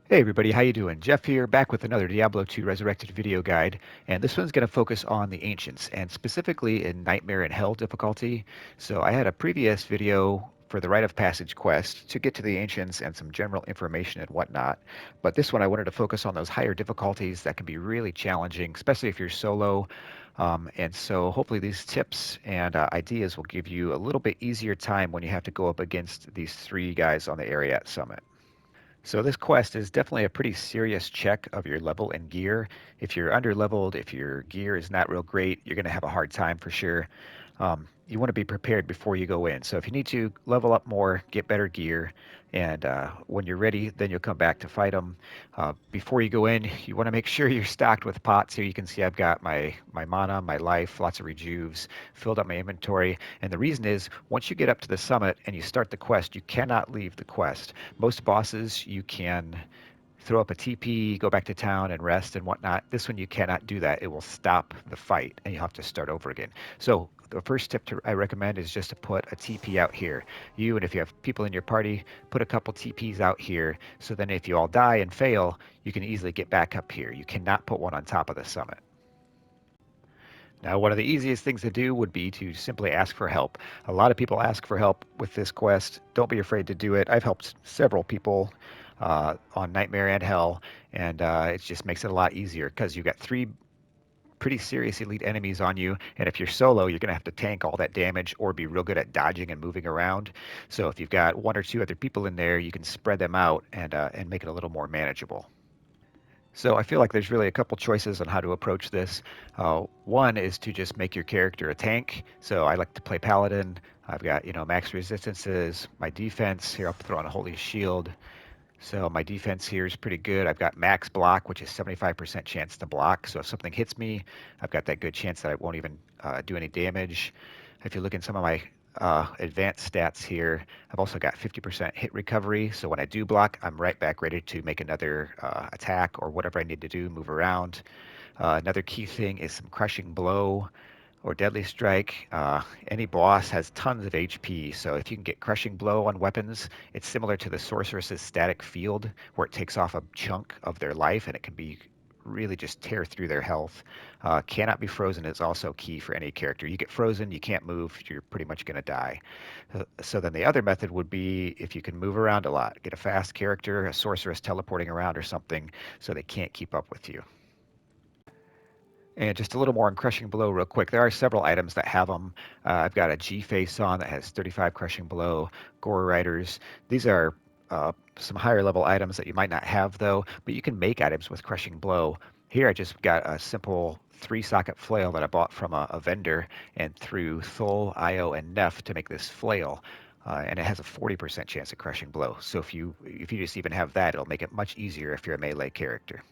Hey everybody, how you doing? Jeff here, back with another Diablo 2 Resurrected video guide, and this one's going to focus on the Ancients, and specifically in Nightmare and Hell difficulty. So I had a previous video for the Rite of Passage quest to get to the Ancients and some general information and whatnot, but this one I wanted to focus on those higher difficulties that can be really challenging, especially if you're solo. And so hopefully these tips and ideas will give you a little bit easier time when you have to go up against these three guys on the Ariat Summit. So this quest is definitely a pretty serious check of your level and gear. If you're under leveled, if your gear is not real great, you're going to have a hard time for sure. You want to be prepared before you go in. So if you need to level up more, get better gear, and when you're ready, then you'll come back to fight them. Before you go in, you want to make sure you're stocked with pots. Here you can see I've got my mana, my life, lots of rejuves, filled up my inventory. And the reason is, once you get up to the summit and you start the quest, you cannot leave the quest. Most bosses, you can throw up a TP, go back to town and rest and whatnot. This one you cannot do that. It will stop the fight and you have to start over again. So the first tip I recommend is just to put a TP out here. You and if you have people in your party, put a couple TPs out here. So then if you all die and fail, you can easily get back up here. You cannot put one on top of the summit. Now, one of the easiest things to do would be to simply ask for help. A lot of people ask for help with this quest. Don't be afraid to do it. I've helped several people on Nightmare and Hell, and it just makes it a lot easier because you've got three pretty serious elite enemies on you, and if you're solo, you're going to have to tank all that damage or be real good at dodging and moving around. So if you've got one or two other people in there, you can spread them out and make it a little more manageable. So I feel like there's really a couple choices on how to approach this. One is to just make your character a tank. So I like to play paladin. I've got max resistances. My defense here, I'll throw on a holy shield. So my defense here is pretty good. I've got max block, which is 75% chance to block. So if something hits me, I've got that good chance that I won't even do any damage. If you look in some of my advanced stats here, I've also got 50% hit recovery. So when I do block, I'm right back ready to make another attack or whatever I need to do, move around. Another key thing is some crushing blow or deadly strike. Any boss has tons of HP, so if you can get crushing blow on weapons, it's similar to the sorceress's static field, where it takes off a chunk of their life and it can be really just tear through their health. Cannot be frozen is also key for any character. You get frozen, you can't move, you're pretty much going to die. So then the other method would be if you can move around a lot, get a fast character, a sorceress teleporting around or something, so they can't keep up with you. And just a little more on Crushing Blow real quick. There are several items that have them. I've got a G-Face on that has 35 Crushing Blow, Gore Riders. These are some higher level items that you might not have though, but you can make items with Crushing Blow. Here I just got a simple 3-socket flail that I bought from a vendor and threw Thul, Io, and Neff to make this flail. And it has a 40% chance of Crushing Blow. So if you just even have that, it'll make it much easier if you're a melee character.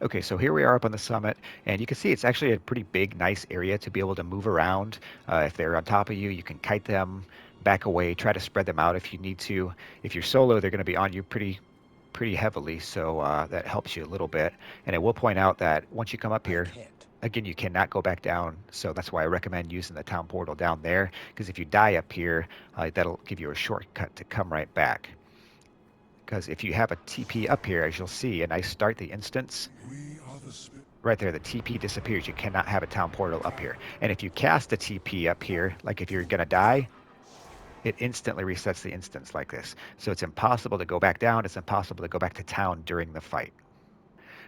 Okay, so here we are up on the summit, and you can see it's actually a pretty big, nice area to be able to move around. If they're on top of you, you can kite them, back away, try to spread them out if you need to. If you're solo, they're going to be on you pretty heavily, so that helps you a little bit. And I will point out that once you come up here, again, you cannot go back down, so that's why I recommend using the town portal down there, because if you die up here, that'll give you a shortcut to come right back. Because if you have a TP up here, as you'll see, and I start the instance, right there, the TP disappears. You cannot have a town portal up here. And if you cast a TP up here, like if you're going to die, it instantly resets the instance like this. So it's impossible to go back down. It's impossible to go back to town during the fight.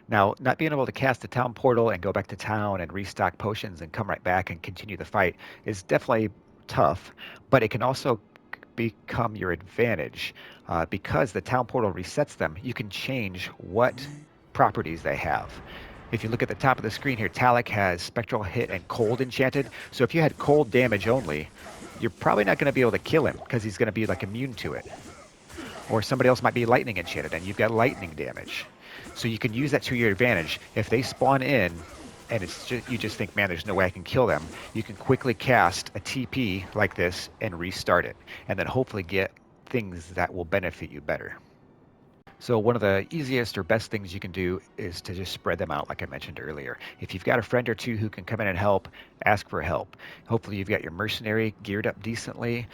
Now, not being able to cast a town portal and go back to town and restock potions and come right back and continue the fight is definitely tough, but it can also become your advantage. Because the town portal resets them, you can change what properties they have. If you look at the top of the screen here, Talik has Spectral Hit and Cold enchanted. So if you had cold damage only, you're probably not going to be able to kill him because he's going to be like immune to it. Or somebody else might be lightning enchanted and you've got lightning damage. So you can use that to your advantage. If they spawn in and you just think, man, there's no way I can kill them, you can quickly cast a TP like this and restart it. And then hopefully get things that will benefit you better. So one of the easiest or best things you can do is to just spread them out, like I mentioned earlier. If you've got a friend or two who can come in and help, ask for help. Hopefully you've got your mercenary geared up decently.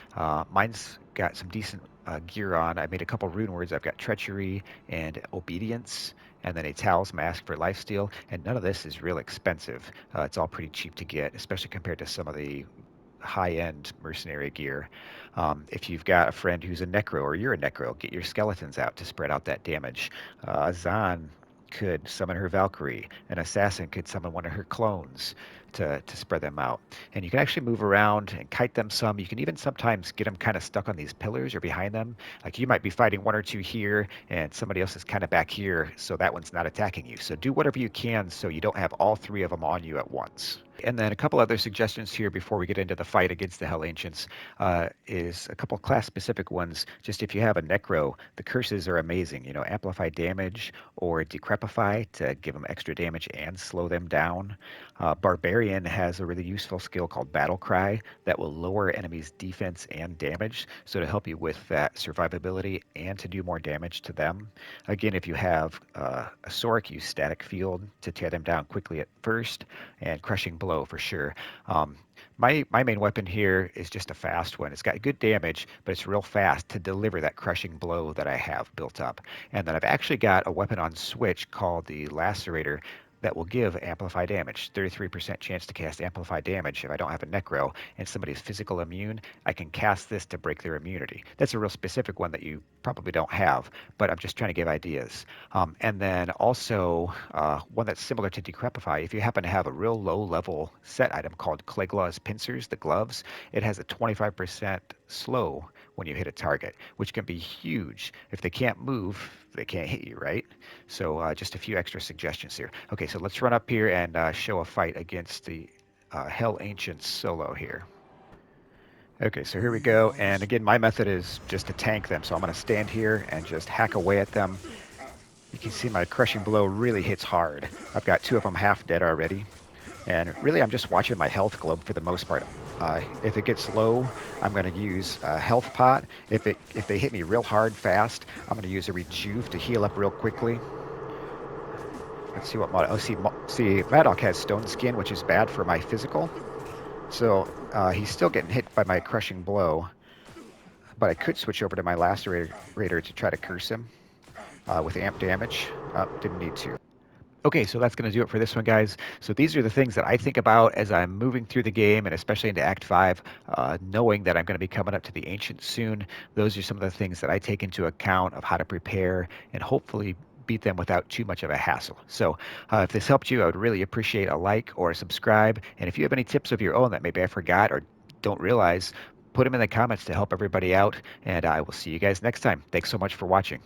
Mine's got some decent gear on. I made a couple rune words. I've got treachery and obedience, and then a talismask for lifesteal. And none of this is real expensive. It's all pretty cheap to get, especially compared to some of the high-end mercenary gear. If you've got a friend who's a necro or you're a necro, get your skeletons out to spread out that damage. Zan could summon her Valkyrie. An assassin could summon one of her clones to spread them out. And you can actually move around and kite them some. You can even sometimes get them kind of stuck on these pillars or behind them. Like you might be fighting one or two here and somebody else is kind of back here, so that one's not attacking you. So do whatever you can so you don't have all three of them on you at once. And then a couple other suggestions here before we get into the fight against the Hell Ancients is a couple class-specific ones. Just if you have a Necro, the curses are amazing. You know, amplify damage or decrepify to give them extra damage and slow them down. Barbarian has a really useful skill called Battle Cry that will lower enemies' defense and damage, so to help you with that survivability and to do more damage to them. Again, if you have a Sork, use Static Field to tear them down quickly at first, and Crushing Blow for sure. My main weapon here is just a fast one. It's got good damage, but it's real fast to deliver that crushing blow that I have built up. And then I've actually got a weapon on Switch called the Lacerator that will give amplify damage. 33% chance to cast amplify damage if I don't have a necro and somebody's physical immune. I can cast this to break their immunity. That's a real specific one that you probably don't have, but I'm just trying to give ideas. And then also one that's similar to decrepify. If you happen to have a real low level set item called Claglaw's Pincers, the gloves, it has a 25% slow when you hit a target, which can be huge. If they can't move, they can't hit you, right? So just a few extra suggestions here. Okay, so let's run up here and show a fight against the Hell Ancients solo here. Okay, so here we go. And again, my method is just to tank them. So I'm going to stand here and just hack away at them. You can see my crushing blow really hits hard. I've got two of them half dead already. And really, I'm just watching my health globe for the most part. If it gets low, I'm going to use a health pot. If they hit me real hard fast, I'm going to use a rejuve to heal up real quickly. Let's see what mod. Oh, see, Maddock has stone skin, which is bad for my physical. So he's still getting hit by my crushing blow. But I could switch over to my lacerator to try to curse him with amp damage. Didn't need to. Okay, so that's going to do it for this one, guys. So these are the things that I think about as I'm moving through the game, and especially into Act 5, knowing that I'm going to be coming up to the Ancients soon. Those are some of the things that I take into account of how to prepare and hopefully beat them without too much of a hassle. So if this helped you, I would really appreciate a like or a subscribe. And if you have any tips of your own that maybe I forgot or don't realize, put them in the comments to help everybody out. And I will see you guys next time. Thanks so much for watching.